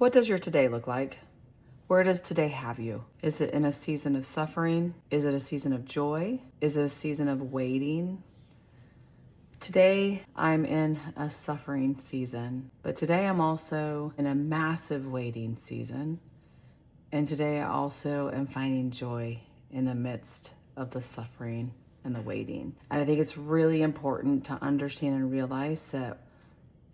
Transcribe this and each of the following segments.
What does your today look like? Where does today have you? Is it in a season of suffering? Is it a season of joy? Is it a season of waiting? Today, I'm in a suffering season, but today I'm also in a massive waiting season. And today I also am finding joy in the midst of the suffering and the waiting. And I think it's really important to understand and realize that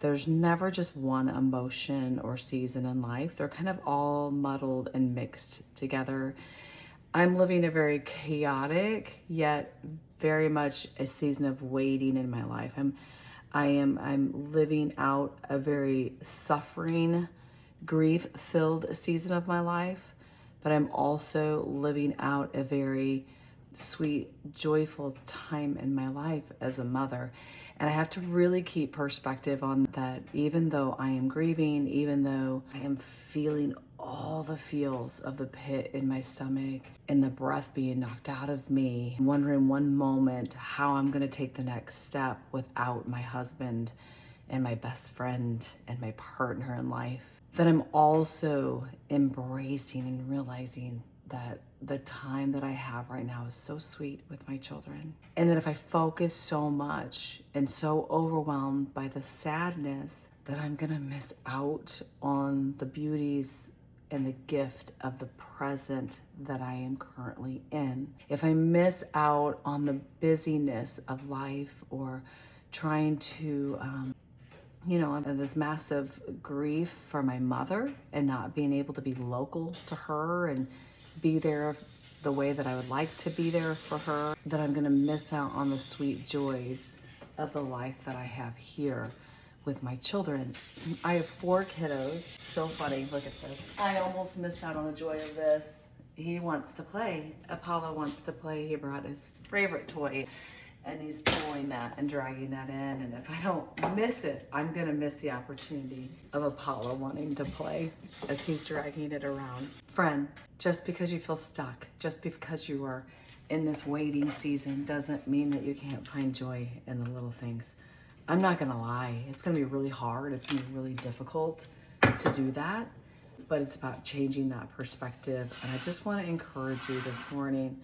there's never just one emotion or season in life. They're kind of all muddled and mixed together. I'm living a very chaotic, yet very much a season of waiting in my life. I'm living out a very suffering, grief-filled season of my life, but I'm also living out a very sweet, joyful time in my life as a mother. And I have to really keep perspective on that. Even though I am grieving, even though I am feeling all the feels of the pit in my stomach and the breath being knocked out of me, I'm wondering one moment how I'm going to take the next step without my husband and my best friend and my partner in life, that I'm also embracing and realizing that the time that I have right now is so sweet with my children. And that if I focus so much and so overwhelmed by the sadness, that I'm gonna miss out on the beauties and the gift of the present that I am currently in. If I miss out on the busyness of life or trying to this massive grief for my mother and not being able to be local to her and be there the way that I would like to be there for her, that I'm gonna miss out on the sweet joys of the life that I have here with my children. I have 4 kiddos. So funny, look at this. I almost missed out on the joy of this. He wants to play. Apollo wants to play. He brought his favorite toy and he's pulling that and dragging that in. And if I don't miss it, I'm gonna miss the opportunity of Apollo wanting to play as he's dragging it around. Friend, just because you feel stuck, just because you are in this waiting season doesn't mean that you can't find joy in the little things. I'm not gonna lie, it's gonna be really hard. It's gonna be really difficult to do that, but it's about changing that perspective. And I just wanna encourage you this morning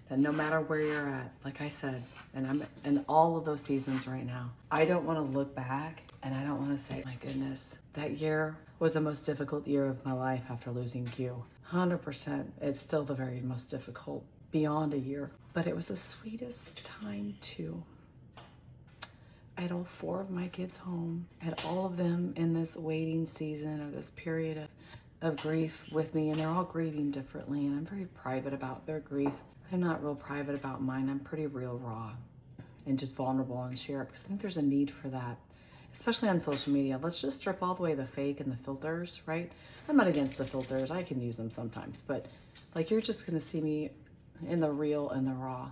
that no matter where you're at, like I said, and I'm in all of those seasons right now, I don't want to look back and I don't want to say, my goodness, that year was the most difficult year of my life after losing Q. 100%, it's still the very most difficult beyond a year, but it was the sweetest time too. I had all 4 of my kids home, I had all of them in this waiting season or this period of grief with me, and they're all grieving differently, and I'm very private about their grief. I'm not real private about mine. I'm pretty real raw and just vulnerable and share it because I think there's a need for that, especially on social media. Let's just strip all the way the fake and the filters, right? I'm not against the filters. I can use them sometimes, but like you're just gonna see me in the real and the raw.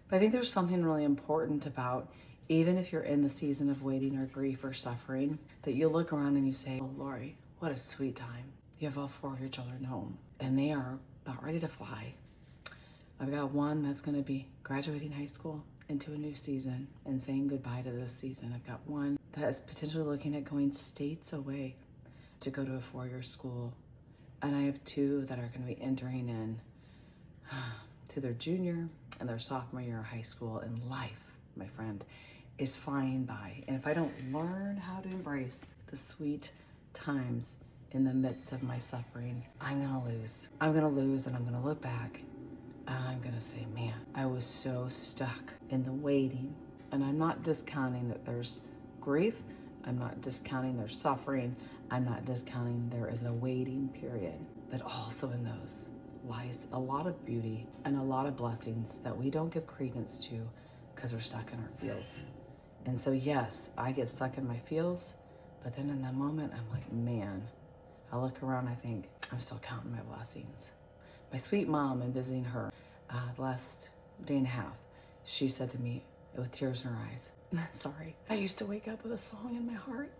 But I think there's something really important about, even if you're in the season of waiting or grief or suffering, that you look around and you say, oh, Lori, what a sweet time. You have all 4 of your children home and they are about ready to fly. I've got one that's gonna be graduating high school into a new season and saying goodbye to this season. I've got one that is potentially looking at going states away to go to a 4-year school. And I have 2 that are gonna be entering in to their junior and their sophomore year of high school, and life, my friend, is flying by. And if I don't learn how to embrace the sweet times in the midst of my suffering, I'm gonna lose. I'm gonna lose and I'm gonna look back and I'm gonna say, man, I was so stuck in the waiting. And I'm not discounting that there's grief. I'm not discounting there's suffering. I'm not discounting there is a waiting period. But also in those lies a lot of beauty and a lot of blessings that we don't give credence to because we're stuck in our feels. And so yes, I get stuck in my feels, but then in that moment, I'm like, man, I look around, I think, I'm still counting my blessings. My sweet mom, and visiting her the last day and a half, she said to me with tears in her eyes, sorry, I used to wake up with a song in my heart.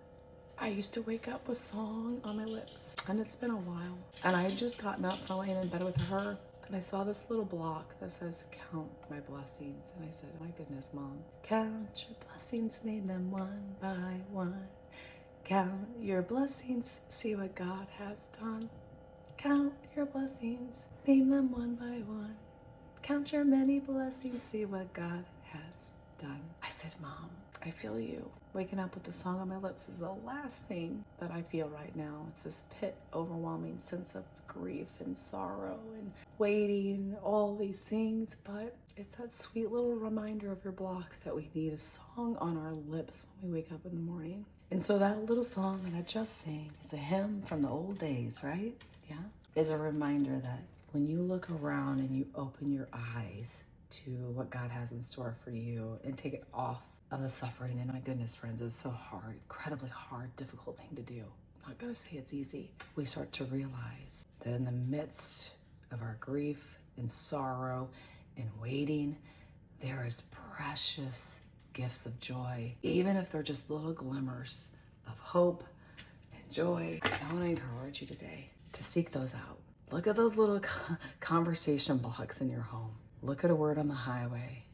I used to wake up with song on my lips, and it's been a while. And I had just gotten up from laying in bed with her, and I saw this little block that says, count my blessings. And I said, my goodness, Mom, count your blessings, name them one by one. Count your blessings, see what God has done. Count your blessings, name them one by one. Count your many blessings, see what God has done. I said, Mom, I feel you. Waking up with the song on my lips is the last thing that I feel right now. It's this overwhelming sense of grief and sorrow and waiting, all these things. But it's that sweet little reminder of your block that we need a song on our lips when we wake up in the morning. And so that little song that I just sang, it's a hymn from the old days, right? Yeah. Is a reminder that when you look around and you open your eyes to what God has in store for you and take it off of the suffering, and my goodness, friends, it's so hard, incredibly hard, difficult thing to do. I'm not gonna say it's easy. We start to realize that in the midst of our grief and sorrow and waiting, there is precious gifts of joy, even if they're just little glimmers of hope and joy. So I wanna encourage you today to seek those out. Look at those little conversation blocks in your home. Look at a word on the highway.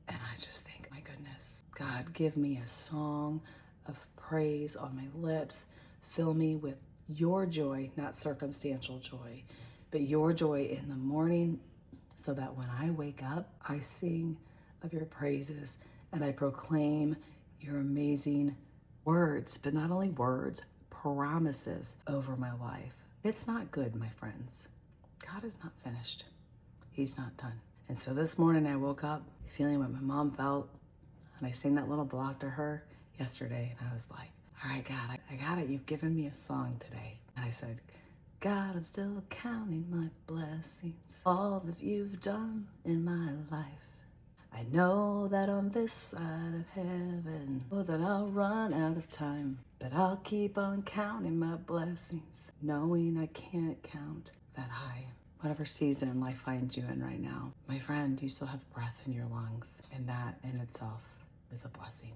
And I just think, my goodness, God, give me a song of praise on my lips. Fill me with your joy, not circumstantial joy, but your joy in the morning, so that when I wake up, I sing of your praises and I proclaim your amazing words, but not only words, promises over my life. It's not good, my friends. God is not finished. He's not done. And so this morning I woke up feeling what my mom felt, and I sang that little block to her yesterday, and I was like, all right, God, I got it. You've given me a song today. And I said, God, I'm still counting my blessings, all that you've done in my life. I know that on this side of heaven, oh, that I'll run out of time, but I'll keep on counting my blessings, knowing I can't count that high. Whatever season life finds you in right now, my friend, you still have breath in your lungs, and that in itself is a blessing.